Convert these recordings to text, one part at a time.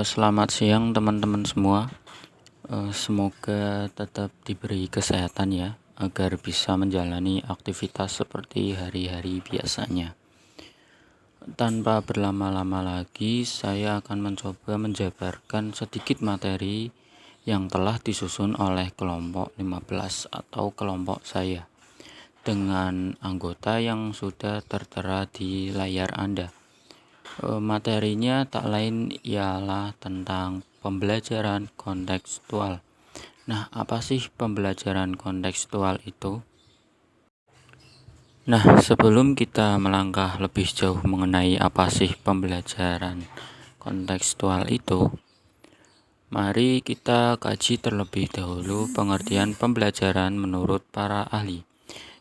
Selamat siang teman-teman semua. Semoga tetap diberi kesehatan ya, agar bisa menjalani aktivitas seperti hari-hari biasanya. Tanpa berlama-lama lagi, saya akan mencoba menjabarkan sedikit materi yang telah disusun oleh kelompok 15 atau kelompok saya dengan anggota yang sudah tertera di layar Anda. Materinya tak lain ialah tentang pembelajaran kontekstual. Nah, apa sih pembelajaran kontekstual itu? Nah, sebelum kita melangkah lebih jauh mengenai apa sih pembelajaran kontekstual itu, mari kita kaji terlebih dahulu pengertian pembelajaran menurut para ahli.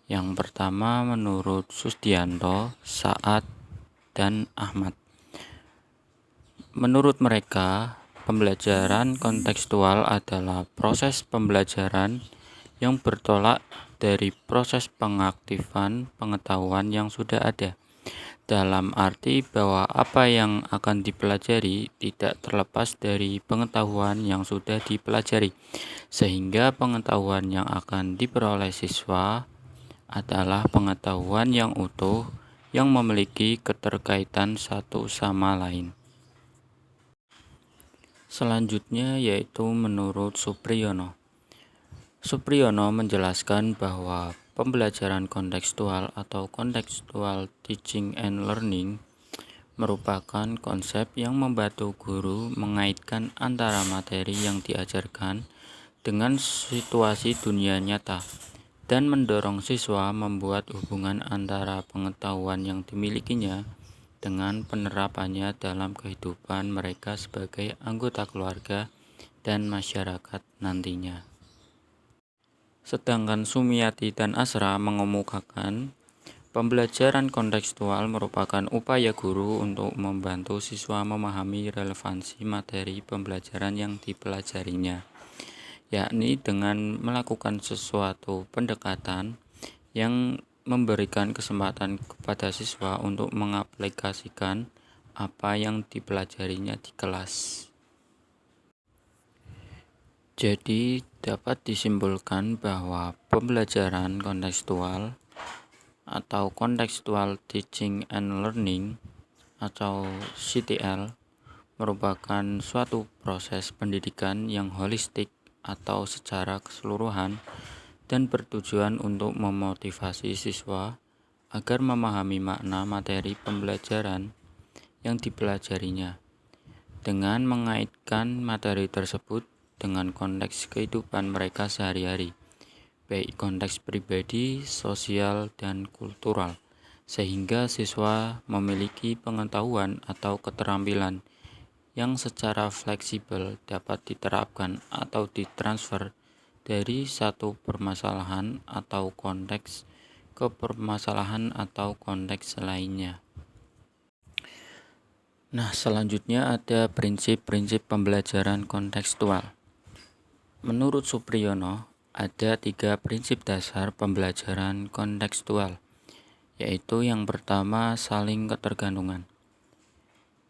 Yang pertama menurut Sustianto, Saad, dan Ahmad. Menurut mereka, pembelajaran kontekstual adalah proses pembelajaran yang bertolak dari proses pengaktifan pengetahuan yang sudah ada, dalam arti bahwa apa yang akan dipelajari tidak terlepas dari pengetahuan yang sudah dipelajari, sehingga pengetahuan yang akan diperoleh siswa adalah pengetahuan yang utuh yang memiliki keterkaitan satu sama lain. Selanjutnya yaitu menurut Supriyono. Supriyono menjelaskan bahwa pembelajaran kontekstual atau contextual teaching and learning merupakan konsep yang membantu guru mengaitkan antara materi yang diajarkan dengan situasi dunia nyata dan mendorong siswa membuat hubungan antara pengetahuan yang dimilikinya dengan penerapannya dalam kehidupan mereka sebagai anggota keluarga dan masyarakat nantinya. Sedangkan Sumiyati dan Asra mengemukakan pembelajaran kontekstual merupakan upaya guru untuk membantu siswa memahami relevansi materi pembelajaran yang dipelajarinya, yakni dengan melakukan sesuatu pendekatan yang memberikan kesempatan kepada siswa untuk mengaplikasikan apa yang dipelajarinya di kelas. Jadi dapat disimpulkan bahwa pembelajaran kontekstual atau Contextual Teaching and Learning atau CTL merupakan suatu proses pendidikan yang holistik atau secara keseluruhan dan bertujuan untuk memotivasi siswa agar memahami makna materi pembelajaran yang dipelajarinya dengan mengaitkan materi tersebut dengan konteks kehidupan mereka sehari-hari, baik konteks pribadi, sosial, dan kultural, sehingga siswa memiliki pengetahuan atau keterampilan yang secara fleksibel dapat diterapkan atau ditransfer dari satu permasalahan atau konteks ke permasalahan atau konteks lainnya. Nah, selanjutnya ada prinsip-prinsip pembelajaran kontekstual. Menurut Supriyono, ada 3 prinsip dasar pembelajaran kontekstual, yaitu yang pertama saling ketergantungan.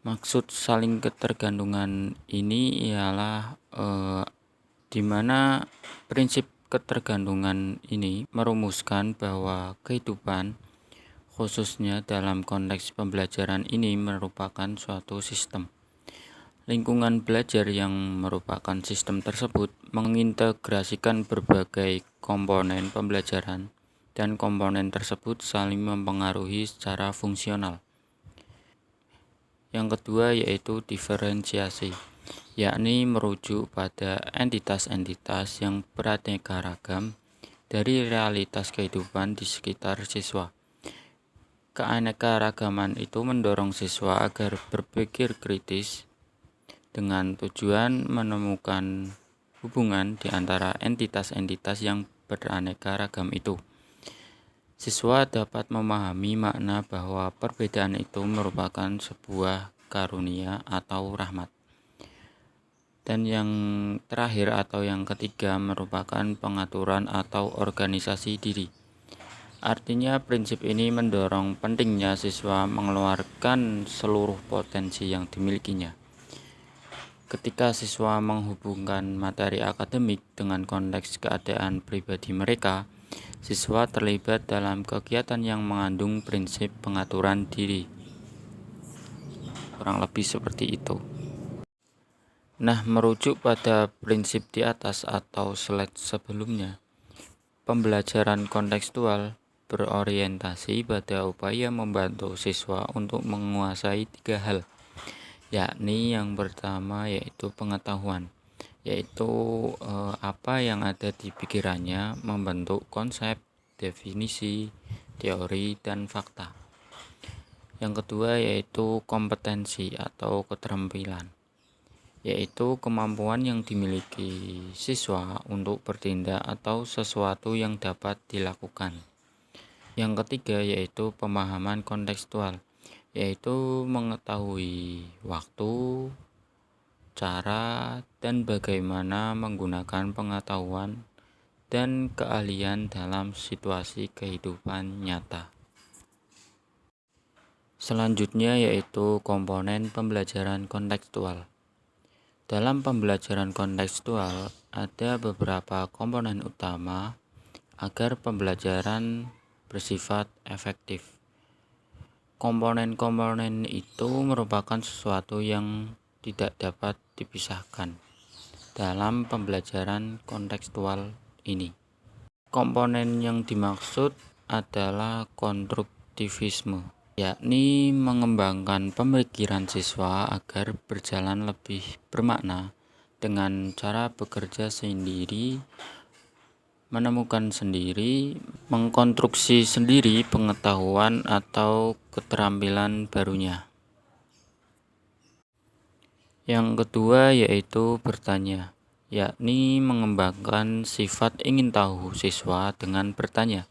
Maksud saling ketergantungan ini ialah di mana prinsip ketergantungan ini merumuskan bahwa kehidupan, khususnya dalam konteks pembelajaran ini, merupakan suatu sistem. Lingkungan belajar yang merupakan sistem tersebut mengintegrasikan berbagai komponen pembelajaran dan komponen tersebut saling mempengaruhi secara fungsional. Yang kedua yaitu diferensiasi, yakni merujuk pada entitas-entitas yang beraneka ragam dari realitas kehidupan di sekitar siswa. Keanekaragaman itu mendorong siswa agar berpikir kritis dengan tujuan menemukan hubungan di antara entitas-entitas yang beraneka ragam itu. Siswa dapat memahami makna bahwa perbedaan itu merupakan sebuah karunia atau rahmat. Dan yang terakhir atau yang ketiga merupakan pengaturan atau organisasi diri. Artinya prinsip ini mendorong pentingnya siswa mengeluarkan seluruh potensi yang dimilikinya. Ketika siswa menghubungkan materi akademik dengan konteks keadaan pribadi mereka, siswa terlibat dalam kegiatan yang mengandung prinsip pengaturan diri. Kurang lebih seperti itu. Nah, merujuk pada prinsip di atas atau slide sebelumnya, pembelajaran kontekstual berorientasi pada upaya membantu siswa untuk menguasai 3 hal, yakni yang pertama yaitu pengetahuan, yaitu apa yang ada di pikirannya membentuk konsep, definisi, teori, dan fakta. Yang kedua yaitu kompetensi atau keterampilan, yaitu kemampuan yang dimiliki siswa untuk bertindak atau sesuatu yang dapat dilakukan. Yang ketiga yaitu pemahaman kontekstual, yaitu mengetahui waktu, cara, dan bagaimana menggunakan pengetahuan dan keahlian dalam situasi kehidupan nyata. Selanjutnya yaitu komponen pembelajaran kontekstual. Dalam pembelajaran kontekstual, ada beberapa komponen utama agar pembelajaran bersifat efektif. Komponen-komponen itu merupakan sesuatu yang tidak dapat dipisahkan dalam pembelajaran kontekstual ini. Komponen yang dimaksud adalah konstruktivisme, yakni mengembangkan pemikiran siswa agar berjalan lebih bermakna dengan cara bekerja sendiri, menemukan sendiri, mengkonstruksi sendiri pengetahuan atau keterampilan barunya. Yang kedua yaitu bertanya, yakni mengembangkan sifat ingin tahu siswa dengan bertanya.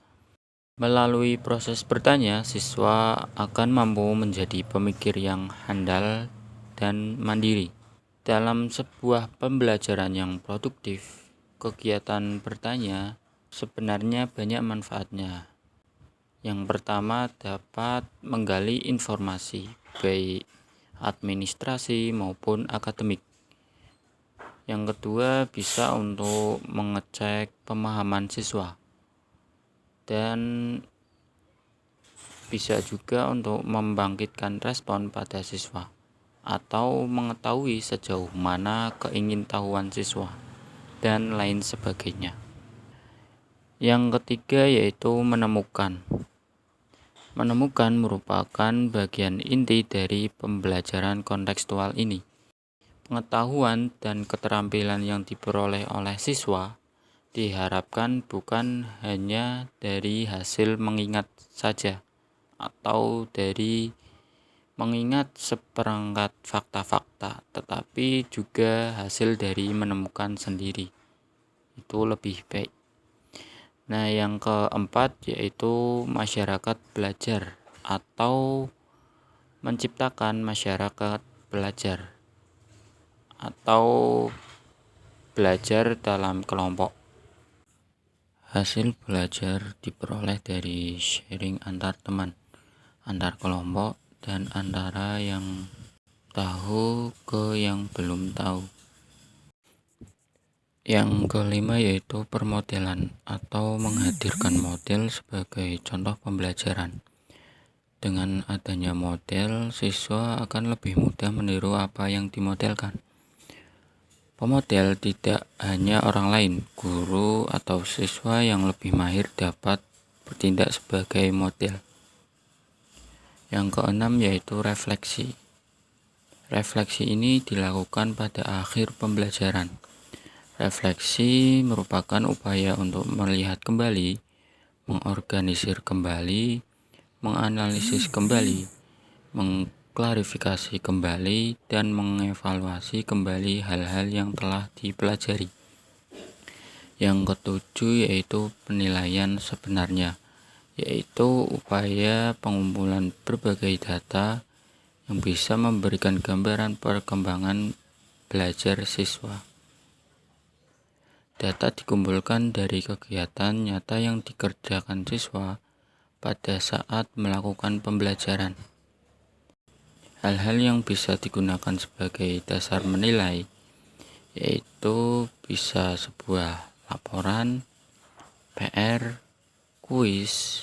Melalui proses bertanya, siswa akan mampu menjadi pemikir yang handal dan mandiri. Dalam sebuah pembelajaran yang produktif, kegiatan bertanya sebenarnya banyak manfaatnya. Yang pertama dapat menggali informasi, baik administrasi maupun akademik. Yang kedua bisa untuk mengecek pemahaman siswa. Dan bisa juga untuk membangkitkan respon pada siswa atau mengetahui sejauh mana keingintahuan siswa dan lain sebagainya. Yang ketiga yaitu menemukan. Menemukan merupakan bagian inti dari pembelajaran kontekstual ini. Pengetahuan dan keterampilan yang diperoleh oleh siswa diharapkan bukan hanya dari hasil mengingat saja atau dari mengingat seperangkat fakta-fakta, tetapi juga hasil dari menemukan sendiri. Itu lebih baik. Nah, yang keempat yaitu masyarakat belajar atau menciptakan masyarakat belajar atau belajar dalam kelompok. Hasil belajar diperoleh dari sharing antar teman, antar kelompok, dan antara yang tahu ke yang belum tahu. Yang kelima yaitu permodelan atau menghadirkan model sebagai contoh pembelajaran. Dengan adanya model, siswa akan lebih mudah meniru apa yang dimodelkan. Pemodel tidak hanya orang lain, guru atau siswa yang lebih mahir dapat bertindak sebagai model. Yang keenam yaitu refleksi. Refleksi ini dilakukan pada akhir pembelajaran. Refleksi merupakan upaya untuk melihat kembali, mengorganisir kembali, menganalisis kembali, mengklarifikasi kembali, dan mengevaluasi kembali hal-hal yang telah dipelajari. Yang ketujuh yaitu penilaian sebenarnya, yaitu upaya pengumpulan berbagai data yang bisa memberikan gambaran perkembangan belajar siswa. Data dikumpulkan dari kegiatan nyata yang dikerjakan siswa pada saat melakukan pembelajaran. Hal-hal yang bisa digunakan sebagai dasar menilai yaitu bisa sebuah laporan, PR, kuis,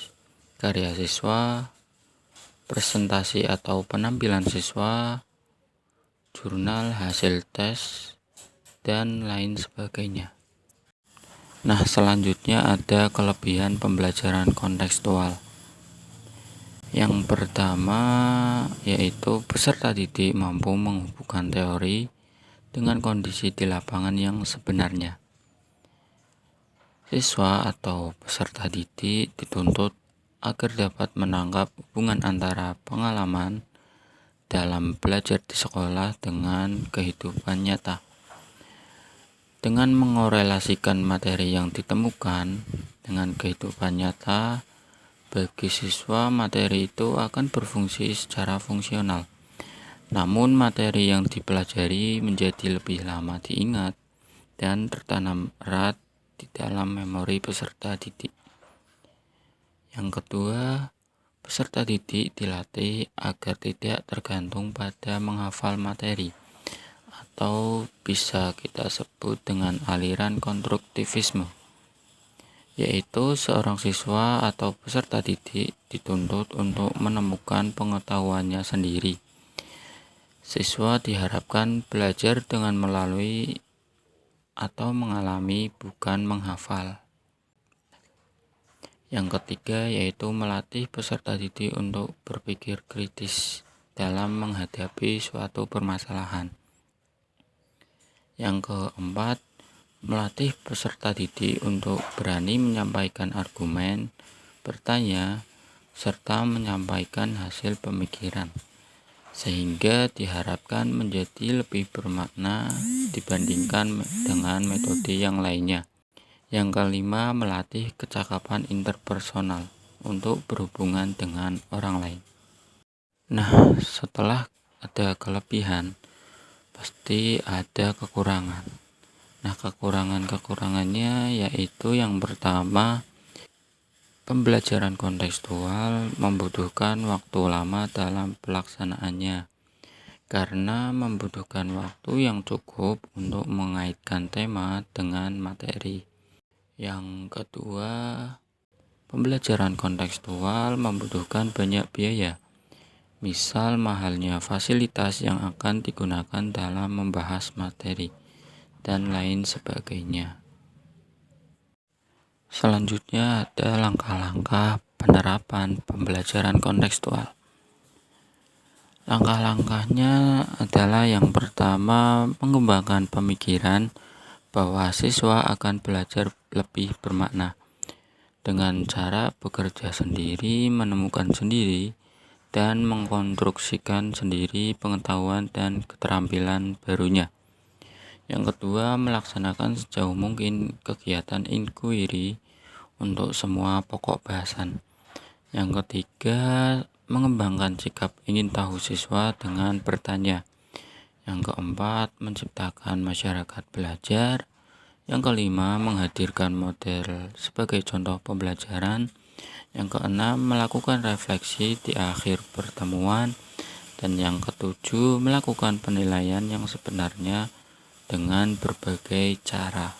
karya siswa, presentasi atau penampilan siswa, jurnal hasil tes, dan lain sebagainya. Nah, selanjutnya ada kelebihan pembelajaran kontekstual. Yang pertama yaitu peserta didik mampu menghubungkan teori dengan kondisi di lapangan yang sebenarnya. Siswa atau peserta didik dituntut agar dapat menangkap hubungan antara pengalaman dalam belajar di sekolah dengan kehidupan nyata. Dengan mengorelasikan materi yang ditemukan dengan kehidupan nyata, bagi siswa materi itu akan berfungsi secara fungsional. Namun materi yang dipelajari menjadi lebih lama diingat dan tertanam erat di dalam memori peserta didik. Yang kedua, peserta didik dilatih agar tidak tergantung pada menghafal materi, atau bisa kita sebut dengan aliran konstruktivisme, yaitu seorang siswa atau peserta didik dituntut untuk menemukan pengetahuannya sendiri. Siswa diharapkan belajar dengan melalui atau mengalami, bukan menghafal. Yang ketiga yaitu melatih peserta didik untuk berpikir kritis dalam menghadapi suatu permasalahan. Yang keempat, melatih peserta didik untuk berani menyampaikan argumen, bertanya, serta menyampaikan hasil pemikiran, sehingga diharapkan menjadi lebih bermakna dibandingkan dengan metode yang lainnya. Yang kelima, melatih kecakapan interpersonal untuk berhubungan dengan orang lain. Nah, setelah ada kelebihan, pasti ada kekurangan. Nah, kekurangannya yaitu yang pertama, pembelajaran kontekstual membutuhkan waktu lama dalam pelaksanaannya, karena membutuhkan waktu yang cukup untuk mengaitkan tema dengan materi. Yang kedua, pembelajaran kontekstual membutuhkan banyak biaya, misal mahalnya fasilitas yang akan digunakan dalam membahas materi, dan lain sebagainya. Selanjutnya ada langkah-langkah penerapan pembelajaran kontekstual. Langkah-langkahnya adalah yang pertama, mengembangkan pemikiran bahwa siswa akan belajar lebih bermakna dengan cara bekerja sendiri, menemukan sendiri, dan mengkonstruksikan sendiri pengetahuan dan keterampilan barunya. Yang kedua, melaksanakan sejauh mungkin kegiatan inquiry untuk semua pokok bahasan. Yang ketiga, mengembangkan sikap ingin tahu siswa dengan bertanya. Yang keempat, menciptakan masyarakat belajar. Yang kelima, menghadirkan model sebagai contoh pembelajaran. Yang keenam, melakukan refleksi di akhir pertemuan. Dan yang ketujuh, melakukan penilaian yang sebenarnya dengan berbagai cara.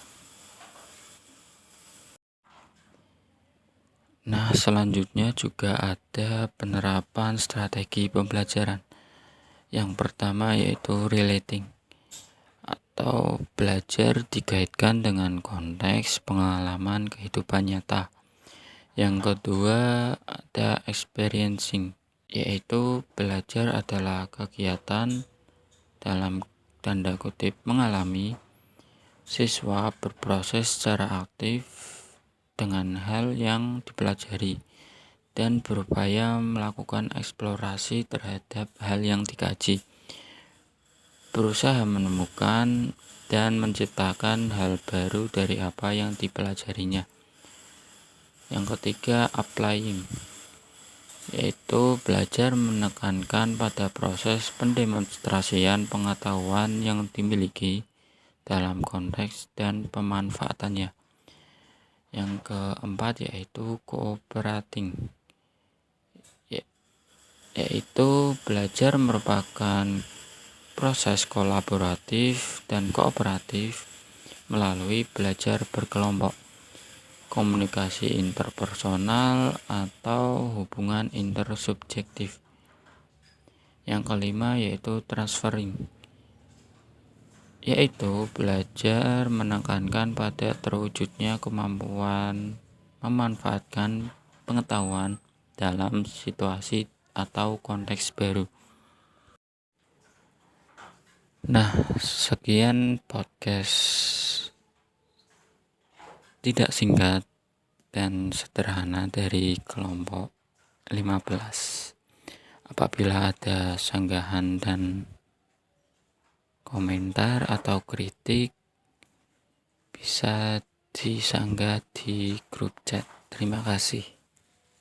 Nah, selanjutnya juga ada penerapan strategi pembelajaran. Yang pertama yaitu relating, atau belajar dikaitkan dengan konteks pengalaman kehidupan nyata. Yang kedua ada experiencing, yaitu belajar adalah kegiatan dalam tanda kutip mengalami. Siswa berproses secara aktif dengan hal yang dipelajari dan berupaya melakukan eksplorasi terhadap hal yang dikaji, berusaha menemukan dan menciptakan hal baru dari apa yang dipelajarinya. Yang ketiga, applying, yaitu belajar menekankan pada proses pendemonstrasian pengetahuan yang dimiliki dalam konteks dan pemanfaatannya. Yang keempat yaitu cooperating, yaitu belajar merupakan proses kolaboratif dan kooperatif melalui belajar berkelompok, komunikasi interpersonal, atau hubungan intersubjektif. Yang kelima yaitu transferring, yaitu belajar menekankan pada terwujudnya kemampuan memanfaatkan pengetahuan dalam situasi atau konteks baru. Nah, sekian podcast tidak singkat dan sederhana dari kelompok 15. Apabila ada sanggahan dan komentar atau kritik, bisa disanggah di grup chat. Terima kasih.